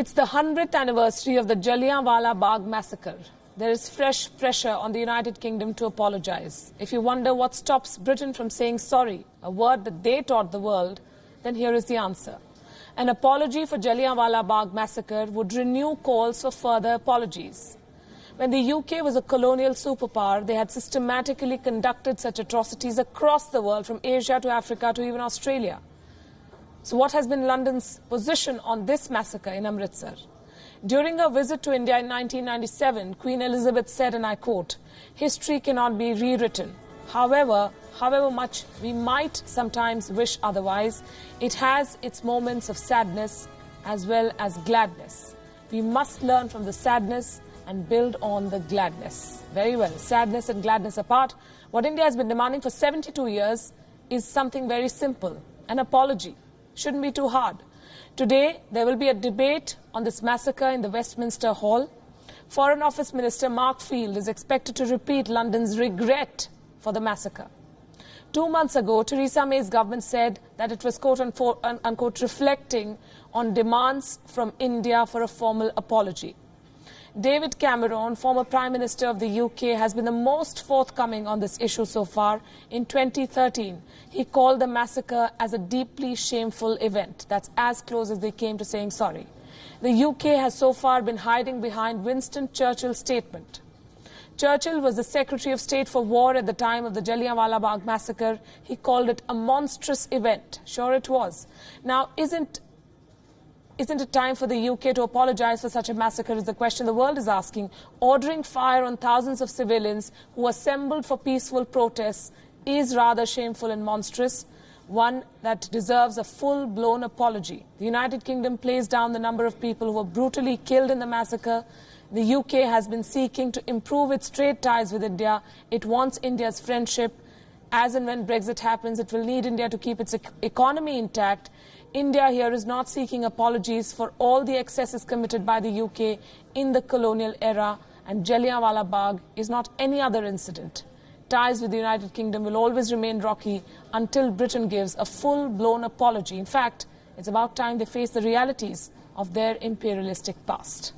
It's the 100th anniversary of the Jallianwala Bagh Massacre. There is fresh pressure on the United Kingdom to apologize. If you wonder what stops Britain from saying sorry, a word that they taught the world, then here is the answer. An apology for Jallianwala Bagh Massacre would renew calls for further apologies. When the UK was a colonial superpower, they had systematically conducted such atrocities across the world, from Asia to Africa to even Australia. So what has been London's position on this massacre in Amritsar? During her visit to India in 1997, Queen Elizabeth said, and I quote, "History cannot be rewritten. However much we might sometimes wish otherwise, it has its moments of sadness as well as gladness. We must learn from the sadness and build on the gladness." Very well, sadness and gladness apart, what India has been demanding for 72 years is something very simple, an apology. Shouldn't be too hard. Today, there will be a debate on this massacre in the Westminster Hall. Foreign Office Minister Mark Field is expected to repeat London's regret for the massacre. 2 months ago, Theresa May's government said that it was quote-unquote reflecting on demands from India for a formal apology. David Cameron, former Prime Minister of the UK, has been the most forthcoming on this issue so far. In 2013, he called the massacre as a deeply shameful event. That's as close as they came to saying sorry. The UK has so far been hiding behind Winston Churchill's statement. Churchill was the Secretary of State for War at the time of the Jallianwala Bagh Massacre. He called it a monstrous event. Sure it was. Now, isn't it time for the UK to apologize for such a massacre is the question the world is asking. Ordering fire on thousands of civilians who assembled for peaceful protests is rather shameful and monstrous, one that deserves a full-blown apology. The United Kingdom plays down the number of people who were brutally killed in the massacre. The UK has been seeking to improve its trade ties with India. It wants India's friendship. As and when Brexit happens, it will need India to keep its economy intact. India here is not seeking apologies for all the excesses committed by the UK in the colonial era, and Jallianwala Bagh is not any other incident. Ties with the United Kingdom will always remain rocky until Britain gives a full-blown apology. In fact, it's about time they face the realities of their imperialistic past.